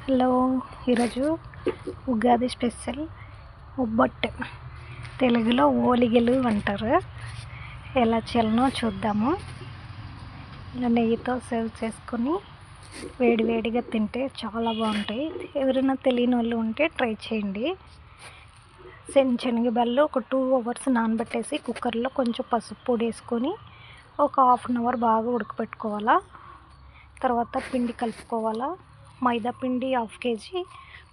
Hello, ఈరోజు Ugadi special obbattu, తెలుగులో ఓలిగలు అంటారు. ఎలా చేయాలనో చూద్దాము. ఇలా నెయ్యితో సర్వ్ చేసుకొని వేడివేడిగా తింటే చాలా బాగుంటాయి. ఎవరైనా తెలియని వాళ్ళు ఉంటే ట్రై చేయండి. శనగబెల్లు ఒక 2 hours నానబెట్టేసి కుక్కర్లో కొంచెం పసుపు పొడి వేసుకొని ఒక 1/2 hour బాగా ఉడకపెట్టుకోవాలా. తర్వాత పిండి కలుపుకోవాలా. మైదా పిండి 1/2 kg,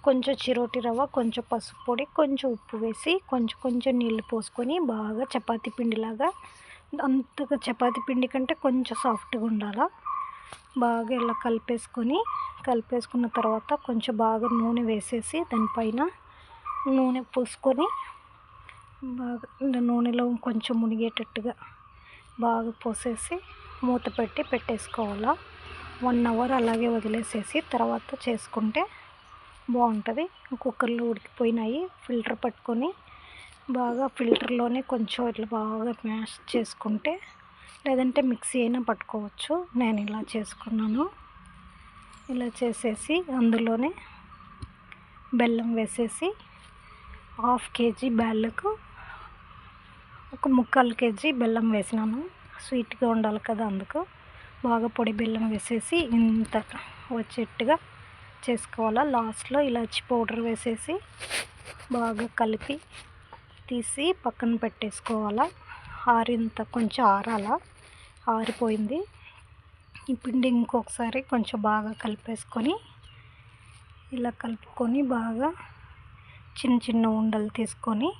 కొంచెం చిరోటి రవ్వ, కొంచెం పసుపు పొడి, కొంచెం ఉప్పు వేసి కొంచెం నీళ్ళు పోసుకొని బాగా చపాతీ పిండిలాగా, అంతగా చపాతీ పిండి కంటే కొంచెం సాఫ్ట్గా ఉండాలా. బాగా ఇలా కలిపేసుకున్న తర్వాత కొంచెం బాగా నూనె వేసేసి దానిపైన నూనె పోసుకొని బాగా నూనెలో కొంచెం మునిగేటట్టుగా బాగా పోసేసి మూత పెట్టేసుకోవాలా. 1 hour అలాగే వదిలేసేసి తర్వాత చేసుకుంటే బాగుంటుంది. కుక్కర్లో ఉడికిపోయినాయి. ఫిల్టర్ పట్టుకొని బాగా ఫిల్టర్లోనే కొంచెం ఇట్లా బాగా మ్యాష్ చేసుకుంటే, లేదంటే మిక్సీ అయినా పట్టుకోవచ్చు. నేను ఇలా చేసుకున్నాను. ఇలా చేసేసి అందులోనే బెల్లం వేసేసి 1/2 kg బ్యాళ్ళకు ఒక 3/4 kg బెల్లం వేసినాను. స్వీట్గా ఉండాలి కదా, అందుకు బాగా పొడి బెల్లం వేసేసి ఇంత వచ్చేట్టుగా చేసుకోవాలా. లాస్ట్లో ఇలాచి పౌడర్ వేసేసి బాగా కలిపి తీసి పక్కన పెట్టేసుకోవాలా. కొంచెం ఆరాల. ఆరిపోయింది. ఈ పిండి ఇంకొకసారి కొంచెం బాగా కలిపేసుకొని ఇలా కలుపుకొని బాగా చిన్న ఉండలు తీసుకొని,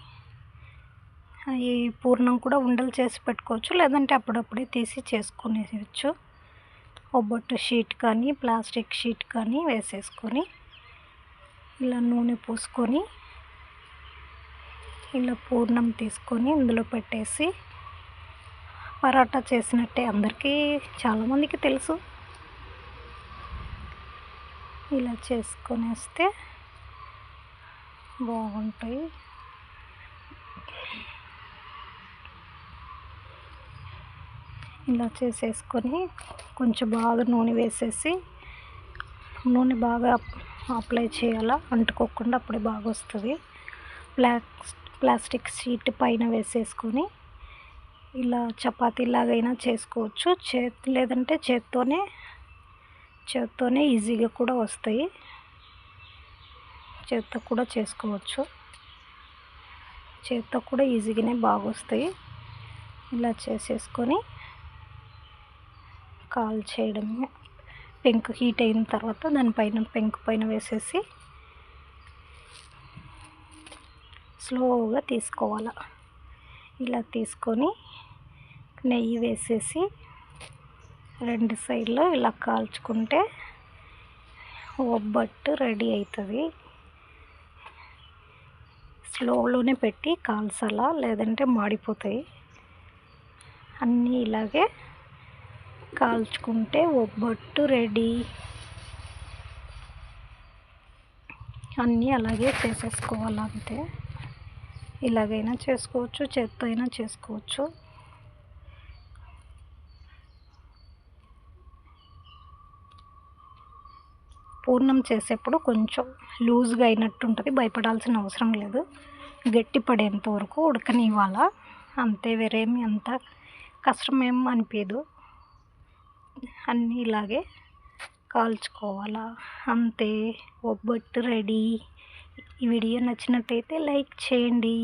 ఈ పూర్ణం కూడా ఉండలు చేసి పెట్టుకోవచ్చు, లేదంటే అప్పుడప్పుడే తీసి చేసుకునేవచ్చు. ఒబ్బట్టు షీట్ కానీ ప్లాస్టిక్ షీట్ కానీ వేసేసుకొని ఇలా నూనె పోసుకొని ఇలా పూర్ణం తీసుకొని ఇందులో పెట్టేసి పరాటా చేసినట్టే, అందరికీ చాలామందికి తెలుసు. ఇలా చేసుకొనేస్తే బాగుంటాయి. ఇలా చేసేసుకొని కొంచెం బాగా నూనె వేసేసి, నూనె బాగా అప్లై చేయాలా, అంటుకోకుండా, అప్పుడే బాగా వస్తుంది. ప్లాస్టిక్ షీట్ పైన వేసేసుకొని ఇలా చపాతీలాగైనా చేసుకోవచ్చు, లేదంటే చేత్తోనే ఈజీగా కూడా వస్తాయి. చేత్తో కూడా చేసుకోవచ్చు. చేత్తో కూడా ఈజీగానే బాగా వస్తాయి. ఇలా చేసేసుకొని కాల్ చేయడమే. పెంకు హీట్ అయిన తర్వాత దానిపైన పెంకు పైన వేసేసి స్లోగా తీసుకోవాలి. ఇలా తీసుకొని నెయ్యి వేసేసి 2 సైడ్లో ఇలా కాల్చుకుంటే ఒబ్బట్టు రెడీ అవుతుంది. స్లోలోనే పెట్టి కాల్చాలా, లేదంటే మాడిపోతాయి. అన్నీ ఇలాగే కాల్చుకుంటే ఒబ్బట్టు రెడీ. అన్నీ అలాగే చేసేసుకోవాలి అంతే. ఇలాగైనా చేసుకోవచ్చు, చేత్తో అయినా చేసుకోవచ్చు. పూర్ణం చేసేప్పుడు కొంచెం లూజ్గా అయినట్టు ఉంటుంది, భయపడాల్సిన అవసరం లేదు. గట్టి పడేంత వరకు ఉడకనివ్వాలా అంతే. వేరేమి అంత కష్టమేం అనిపించదు. అన్నీ ఇలాగే కాల్చుకోవాలా అంతే. ఒబ్బట్టు రెడీ. ఈ వీడియో నచ్చినట్టయితే లైక్ చేయండి.